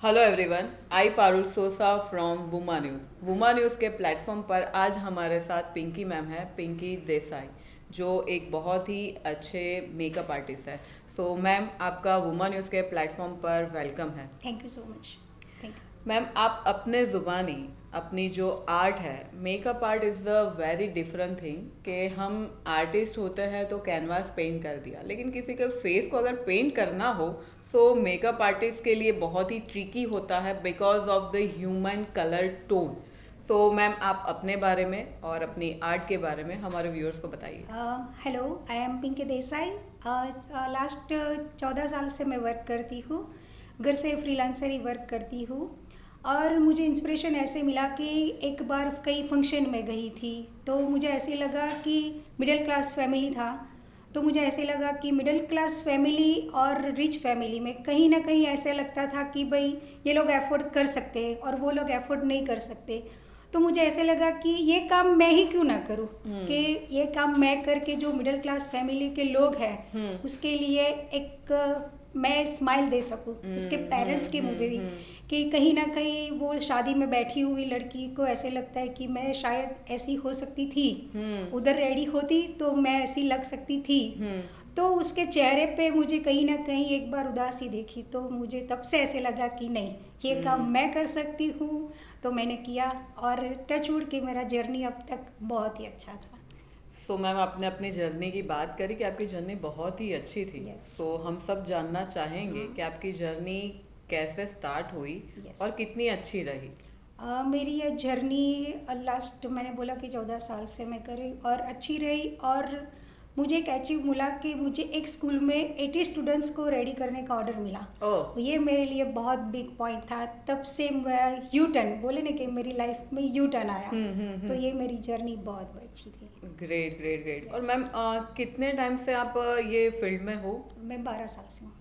Hello everyone, I Parul Sosa from Vuma news. Vuma news के platform पर आज हमारे साथ पिंकी मैम है, पिंकी देसाई, जो एक बहुत ही अच्छे मेकअप आर्टिस्ट है। सो मैम, आपका वुमा न्यूज़ के प्लेटफॉर्म पर वेलकम है। Thank you so much. Thank you. Ma'am, आप अपने ज़ुबानी अपनी जो आर्ट है, makeup art is the very different thing कि हम आर्टिस्ट होते हैं तो कैनवास पेंट कर दिया, लेकिन किसी के फेस को अगर पेंट करना हो सो मेकअप आर्टिस्ट के लिए बहुत ही ट्रिकी होता है because of the human colour tone. तो मैम, आप अपने बारे में और अपनी आर्ट के बारे में हमारे व्यूअर्स को बताइए। Hello, I am Pinky Desai. Last 14 साल से मैं वर्क करती हूँ, घर से फ्रीलांसर ही वर्क करती हूँ। और मुझे इंस्पिरेशन ऐसे मिला कि एक बार कई फंक्शन में गई थी तो मुझे ऐसे लगा कि मिडिल क्लास फैमिली था, तो मुझे ऐसे लगा कि मिडिल क्लास फैमिली और रिच फैमिली में कहीं ना कहीं ऐसे लगता था कि भाई ये लोग अफोर्ड कर सकते हैं और वो लोग अफोर्ड नहीं कर सकते। तो मुझे ऐसे लगा कि ये काम मैं ही क्यों ना करूं, कि ये काम मैं करके जो मिडिल क्लास फैमिली के लोग हैं उसके लिए एक मैं स्माइल दे सकूं उसके पेरेंट्स के मुंह पे भी, कि कहीं ना कहीं वो शादी में बैठी हुई लड़की को ऐसे लगता है कि मैं शायद ऐसी हो सकती थी, उधर रेडी होती तो मैं ऐसी लग सकती थी। तो उसके चेहरे पे मुझे कहीं ना कहीं एक बार उदासी देखी, तो मुझे तब से ऐसे लगा कि नहीं, ये काम मैं कर सकती हूँ। तो मैंने किया और टच वुड के मेरा जर्नी अब तक बहुत ही अच्छा था। सो मैम, आपने अपनी जर्नी की बात करी कि आपकी जर्नी बहुत ही अच्छी थी। Yes. सो हम सब जानना चाहेंगे कि आपकी जर्नी कैसे स्टार्ट हुई Yes. और कितनी अच्छी रही। मेरी ये जर्नी लास्ट मैंने बोला कि 14 साल से मैं करी और अच्छी रही। और मुझे एक अचीव मिला कि मुझे एक स्कूल में 80 स्टूडेंट्स को रेडी करने का ऑर्डर मिला। ओह, ये मेरे लिए बहुत बिग पॉइंट था। तब से मेरा यू टर्न बोले ना कि मेरी लाइफ में यू टर्न आया। तो ये मेरी जर्नी बहुत अच्छी थी। Great great great. और Yes. मैम, कितने टाइम से आप ये फील्ड में हो? मैं 12 साल से हूँ।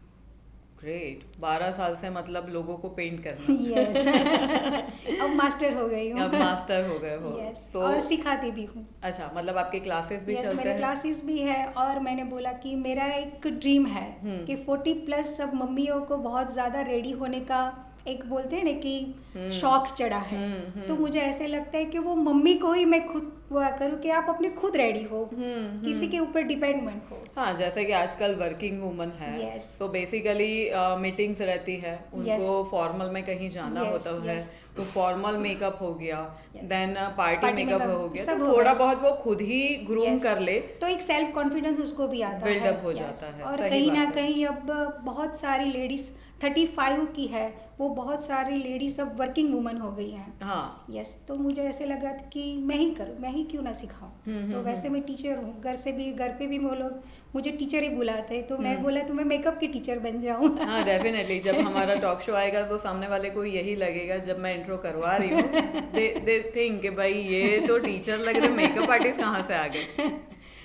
ग्रेट, 12 साल से मतलब लोगों को पेंट करना। यस। अब मास्टर हो गई हूँ। अब मास्टर हो गए हो। यस, तो और सिखाती भी हूँ। अच्छा, मतलब आपके क्लासेस भी यस, चलते मेरे हैं? क्लासेस भी है। और मैंने बोला कि मेरा एक ड्रीम है कि 40 प्लस सब मम्मियों को बहुत ज़्यादा रेडी होने का एक बोलते हैं ना कि शौक चढ़ा है। तो मुझे ऐसे लगता है कि वो मम्मी को ही मैं खुद वो करूँ कि आप अपने खुद रेडी हो, किसी के ऊपर डिपेंड मत हो। हाँ, जैसे कि आजकल वर्किंग वुमन है, Yes. तो बेसिकली मीटिंग्स रहती है, उनको Yes. फॉर्मल में कहीं जाना Yes, होता है, yes. तो फॉर्मल मेकअप हो गया, Yes. Then party Party makeup makeup हो गया, सब तो हो थोड़ा गया। बहुत वो खुद ही ग्रूम Yes. कर ले तो एक सेल्फ कॉन्फिडेंस उसको भी आता है। बिल्डअप हो Yes. जाता है। और सही कहीं ना बात है। कहीं अब बहुत सारी लेडीज 35 की है, वो बहुत सारी लेडीज अब वर्किंग वुमन हो गई हैं। हाँ। यस, तो मुझे ऐसे लगा कि मैं ही करूँ, मैं ही क्यों ना सिखाऊं। तो वैसे मैं टीचर हूँ, घर पे भी वो लोग मुझे टीचर ही बुलाते हैं, तो मैं बोला तो मैं मेकअप की टीचर बन जाऊँ। हाँ, डेफिनेटली जब हमारा टॉक शो आएगा तो सामने वाले को यही लगेगा, जब मैं इंट्रो करवा रही हूँ दे थिंक कि भाई ये तो टीचर लग रहे, मेकअप आर्टिस्ट कहाँ से आ गए।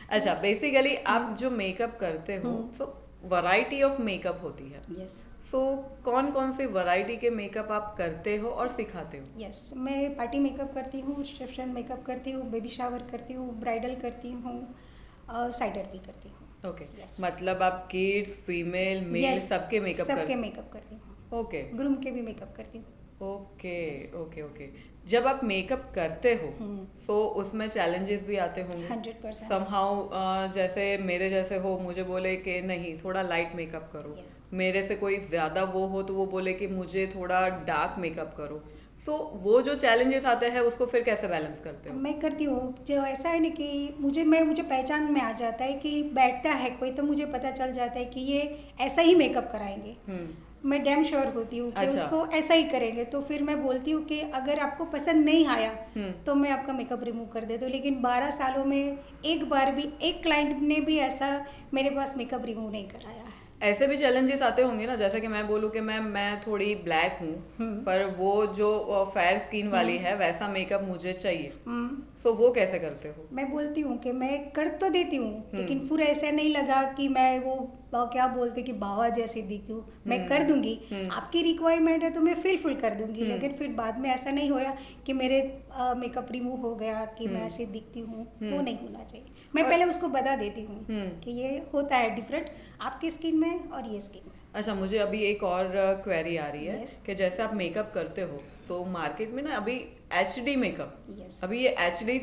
अच्छा, बेसिकली आप जो मेकअप करते हो, सो वैरायटी ऑफ मेकअप होती है। यस। सो कौन कौन सी वैरायटी के मेकअप आप करते हो और सिखाते हो? यस, मैं पार्टी मेकअप करती हूँ, रिसेप्शन मेकअप करती हूँ, बेबी शावर करती हूँ, ब्राइडल करती हूँ, साइडर भी करती हूँ। Okay, Yes. मतलब आप किड्स, फीमेल, मेल Yes, सबके मेकअप सबके मेकअप करती हूँ। ओके ग्रूम के भी मेकअप करती हूँ। Okay okay okay. जब आप मेकअप करते हो तो उसमें चैलेंजेस भी आते होंगे 100%। समहाउ, जैसे मेरे जैसे हो, मुझे बोले कि नहीं थोड़ा लाइट मेकअप करो, Yes. मेरे से कोई ज़्यादा वो हो तो वो बोले कि मुझे थोड़ा डार्क मेकअप करो। सो वो जो चैलेंजेस आते हैं उसको फिर कैसे बैलेंस करते हो? मैं करती हूँ, जो ऐसा है ना कि मुझे पहचान में आ जाता है कि बैठता है कोई तो मुझे पता चल जाता है कि ये ऐसा ही मेकअप कराएंगे। मैं डैम श्योर होती हूँ कि अच्छा। उसको ऐसा ही करेंगे, तो फिर मैं बोलती हूँ कि अगर आपको पसंद नहीं आया तो मैं आपका मेकअप रिमूव कर देती हूँ। लेकिन 12 सालों में एक बार भी एक क्लाइंट ने भी ऐसा मेरे पास मेकअप रिमूव नहीं कराया है। ऐसे भी चैलेंजेस आते होंगे ना, जैसे कि मैं बोलूँ कि मैं थोड़ी ब्लैक हूँ पर वो जो फेयर स्किन वाली है वैसा मेकअप मुझे चाहिए, सो वो कैसे करते हो? मैं बोलती हूँ कि मैं कर तो देती हूँ, लेकिन फिर ऐसा नहीं लगा कि मैं वो क्या बोलते कि बाबा जैसे दिखती हूँ। मैं कर दूंगी, आपकी रिक्वायरमेंट है तो मैं फुल कर दूंगी, लेकिन फिर बाद में ऐसा नहीं होया कि मेरे मेकअप रिमूव हो गया कि मैं ऐसे दिखती हूँ। वो नहीं होना चाहिए। मैं पहले उसको बता देती हूँ कि ये होता है डिफरेंट आपकी स्किन में और ये स्किन में। अच्छा, मुझे अभी एक और क्वेरी आ रही है Yes. कि जैसे आप मेकअप करते हो तो मार्केट में ना अभी HD मेकअप, Yes. अभी ये HD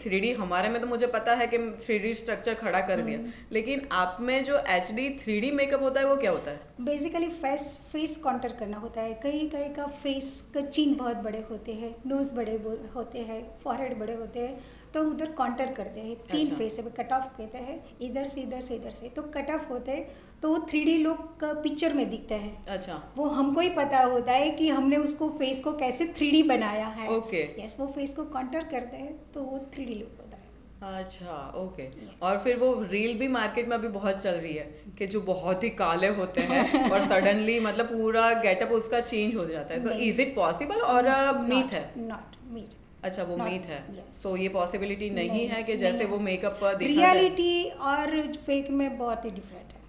3D हमारे में तो मुझे पता है कि 3D स्ट्रक्चर खड़ा कर दिया, लेकिन आप में जो HD 3D मेकअप होता है वो क्या होता है? बेसिकली फेस काउंटर करना होता है। कई कई का फेस का चिन बहुत बड़े होते हैं, नोज़ बड़े होते हैं, फॉरहेड बड़े होते हैं, तो हम उधर काउंटर करते हैं। 3 अच्छा। फेस है, कट ऑफ कहते हैं, इधर से इधर से इधर से, तो कट ऑफ होते हैं तो वो 3D लुक पिक्चर में दिखता है। अच्छा। वो हमको ही पता होता है कि हमने उसको फेस को कैसे 3D बनाया है। ओके। यस, वो फेस को काउंटर करते हैं तो वो 3D लुक होता है। अच्छा, ओके। और फिर वो रील भी मार्केट में अभी बहुत चल रही है कि जो बहुत ही काले होते हैं और सडनली मतलब पूरा गेटअप उसका चेंज हो जाता है, तो नहीं। इज इट पॉसिबल और मीथ है? Not meet. अच्छा, वो Not- मीथ है। yes. तो ये पॉसिबिलिटी नहीं नहीं, है कि नहीं जैसे है। वो मेकअप दिखा जाए? रियलिटी और फेक में बहुत ही डिफरेंट है।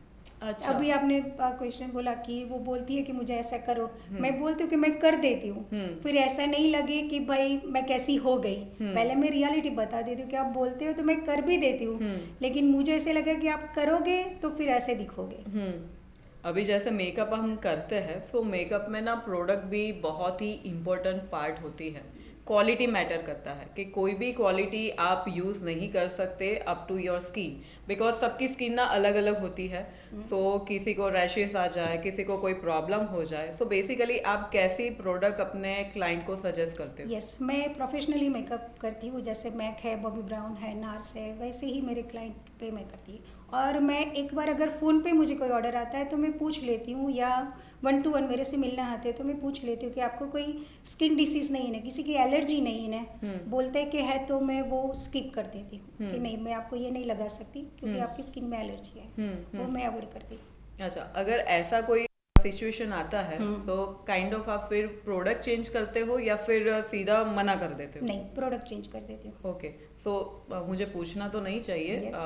अच्छा। अभी आपने क्वेश्चन बोला कि वो बोलती है कि मुझे ऐसा करो, मैं बोलती हूँ कि मैं कर देती हूँ, फिर ऐसा नहीं लगे कि भाई मैं कैसी हो गई। पहले मैं रियलिटी बता देती हूँ कि आप बोलते हो तो मैं कर भी देती हूँ, लेकिन मुझे ऐसे लगा कि आप करोगे तो फिर ऐसे दिखोगे। अभी जैसे मेकअप हम करते हैं तो मेकअप में ना प्रोडक्ट भी बहुत ही इम्पोर्टेंट पार्ट होती है। क्वालिटी मैटर करता है कि कोई भी क्वालिटी आप यूज़ नहीं कर सकते up to your skin, because सबकी स्किन ना अलग अलग होती है। सो किसी को रैशेस आ जाए, किसी को कोई प्रॉब्लम हो जाए, सो बेसिकली आप कैसी प्रोडक्ट अपने क्लाइंट को सजेस्ट करते हो? यस, मैं प्रोफेशनली मेकअप करती हूँ। जैसे मैक है, बॉबी ब्राउन है, नार्स है, वैसे ही मेरे क्लाइंट पे मैं करती हूँ। और मैं एक बार अगर फ़ोन पे मुझे कोई ऑर्डर आता है तो मैं पूछ लेती हूँ, या 1 to 1 मेरे से मिलना आते हैं तो मैं पूछ लेती हूँ कि आपको कोई स्किन डिसीज़ नहीं है, किसी की एलर्जी नहीं है। बोलते हैं कि है तो मैं वो स्किप कर देती हूँ कि नहीं, मैं आपको ये नहीं लगा सकती क्योंकि आपकी स्किन में एलर्जी है, वो मैं अवॉइड करती हूँ। अच्छा, अगर ऐसा कोई सिचुएशन आता है तो काइंड ऑफ आप फिर प्रोडक्ट चेंज करते हो या फिर सीधा मना कर देते हो? नहीं, प्रोडक्ट चेंज कर देती हूँ। ओके। सो मुझे पूछना तो नहीं चाहिए, Yes.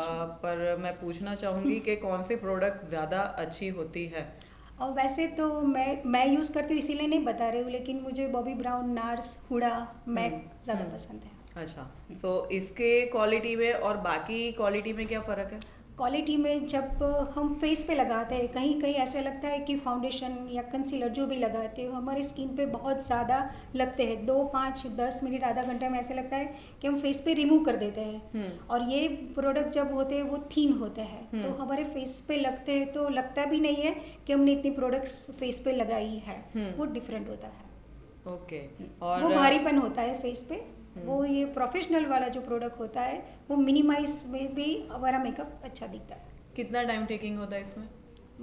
पर मैं पूछना चाहूँगी कि कौन सी प्रोडक्ट ज़्यादा अच्छी होती है? और वैसे तो मैं यूज़ करती हूँ इसीलिए नहीं बता रही हूँ, लेकिन मुझे Bobbi Brown, Nars, Huda, MAC ज़्यादा पसंद है। अच्छा, तो इसके क्वालिटी में और बाकी क्वालिटी में क्या फ़र्क है? क्वालिटी में जब हम फेस पे लगाते हैं, कहीं कहीं ऐसे लगता है कि फाउंडेशन या कंसीलर जो भी लगाते हो हमारी स्किन पे बहुत ज़्यादा लगते हैं। 2, 5, 10 मिनट, आधा घंटा में ऐसे लगता है कि हम फेस पे रिमूव कर देते हैं। और ये प्रोडक्ट जब होते हैं वो थीन होते हैं, तो हमारे फेस पे लगते हैं तो लगता भी नहीं है कि हमने इतनी प्रोडक्ट्स फेस पे लगाई है। वो डिफरेंट होता है। ओके। और वो भारीपन होता है फेस पे। वो ये प्रोफेशनल वाला जो प्रोडक्ट होता है वो मिनिमाइज में भी हमारा मेकअप अच्छा दिखता है। कितना टाइम टेकिंग होता है इसमें?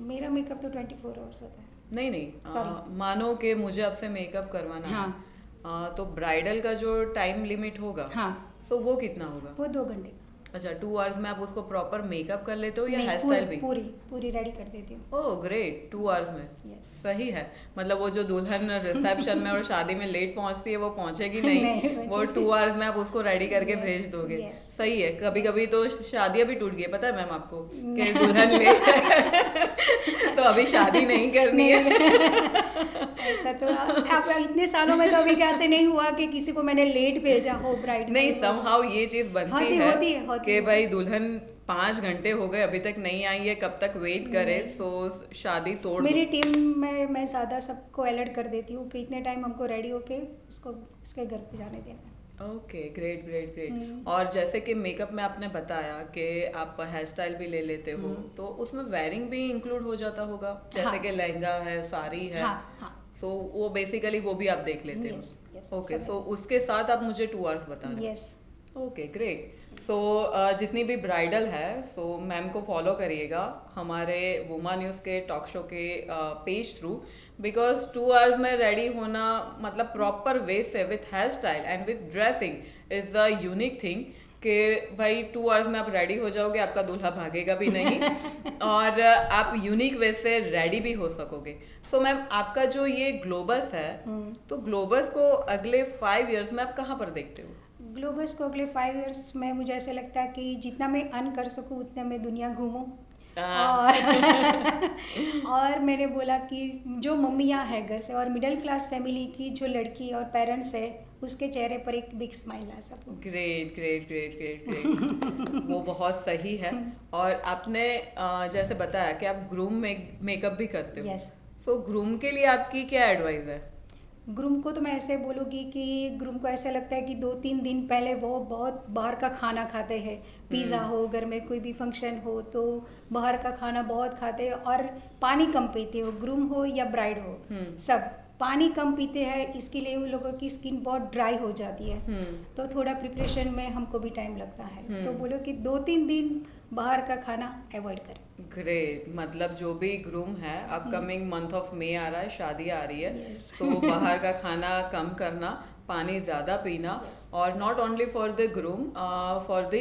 मेरा मेकअप तो 24 आवर्स होता है। नहीं नहीं, Sorry. मानो कि मुझे आपसे मेकअप करवाना है, तो ब्राइडल का जो टाइम लिमिट होगा, हाँ, सो वो कितना होगा? वो 2 घंटे का। अच्छा, 2 आवर्स में आप उसको प्रॉपर मेकअप कर लेते हो या नहीं, हेयर स्टाइल भी? पूरी रेडी कर देती हूँ। ओह ग्रेट, 2 आवर्स में? यस। सही है। मतलब वो जो दुल्हन रिसेप्शन में और शादी में लेट पहुंचती है वो पहुंचेगी नहीं, नहीं वो पहुंचेगी। 2 आवर्स में आप उसको रेडी करके Yes, भेज दोगे। yes, सही है। कभी कभी तो शादियां भी टूट गई है, पता है मैम आपको, कि दुल्हन लेट है तो अभी शादी नहीं करनी है। ऐसा तो अब इतने सालों में तो अभी कैसे नहीं हुआ कि किसी को मैंने लेट भेजा हो ब्राइड। नहीं, समहाउ ये चीज बनती होती है है कि भाई दुल्हन 5 घंटे हो गए अभी तक नहीं आई है, कब तक वेट करे, सो शादी तोड़ दो। मेरी टीम में मैं सादा सबको अलर्ट कर देती हूँ कि इतने टाइम हमको रेडी होके उसको उसके घर पे जाने देना है। Okay, great great great. और जैसे कि मेकअप में आपने बताया कि आप हेयर स्टाइल भी ले लेते हो, तो उसमें वेयरिंग भी इंक्लूड हो जाता होगा, जैसे कि लहंगा है, साड़ी है, सो वो बेसिकली वो भी आप देख लेते हो? ओके, सो उसके साथ आप मुझे 2 आवर्स बता रहे हैं? यस। Okay great. सो जितनी भी ब्राइडल है सो मैम को फॉलो करिएगा हमारे वुमा न्यूज़ के टॉक शो के पेज थ्रू, बिकॉज 2 आवर्स में रेडी होना मतलब प्रॉपर वे से with hair style and with dressing is a unique thing कि भाई 2 आवर्स में आप रेडी हो जाओगे, आपका दूल्हा भागेगा भी नहीं और आप यूनिक वे से रेडी भी हो सकोगे। सो मैम, आपका जो ये ग्लोबस है, तो ग्लोबस को अगले 5 इयर्स में आप कहाँ पर देखते हो? ग्लोबस को अगले 5 इयर्स में मुझे ऐसे लगता है कि जितना मैं अर्न कर सकूँ उतना मैं दुनिया घूमूं। और मैंने बोला कि जो मम्मियाँ हैं घर से और मिडिल क्लास फैमिली की जो लड़की और पेरेंट्स है उसके चेहरे पर एक बिग स्माइल आ सकूं। Great great great great great. वो बहुत सही है। और आपने जैसे बताया कि आप ग्रूम मेकअप भी करते हो। यस। सो ग्रूम के लिए आपकी क्या एडवाइस है? ग्रूम को तो मैं ऐसे बोलूँगी कि ग्रूम को ऐसा लगता है कि 2-3 दिन पहले वो बहुत बाहर का खाना खाते हैं। पिज़्ज़ा हो, घर में कोई भी फंक्शन हो तो बाहर का खाना बहुत खाते हैं और पानी कम पीते हो, ग्रूम हो या ब्राइड हो, सब पानी कम पीते हैं। इसके लिए उन लोगों की स्किन बहुत ड्राई हो जाती है। तो थोड़ा प्रिपरेशन में हमको भी टाइम लगता है। तो बोलो कि 2-3 दिन बाहर का खाना अवॉइड करें। ग्रेट। मतलब जो भी ग्रूम है, अपकमिंग मंथ ऑफ मई आ रहा है, शादी आ रही है, Yes. तो बाहर का खाना कम करना, पानी ज़्यादा पीना, Yes. और not only for the groom, for the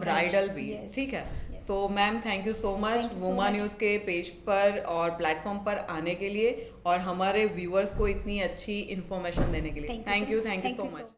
bridal भी। Yes. ठीक है। Yes. तो ma'am thank you so much Thank you so Uma much. News के पेज पर और प्लेटफॉर्म पर आने के लिए और हमारे व्यूअर्स को इतनी अच्छी इन्फॉर्मेशन देने के लिए। Thank you thank you so so much.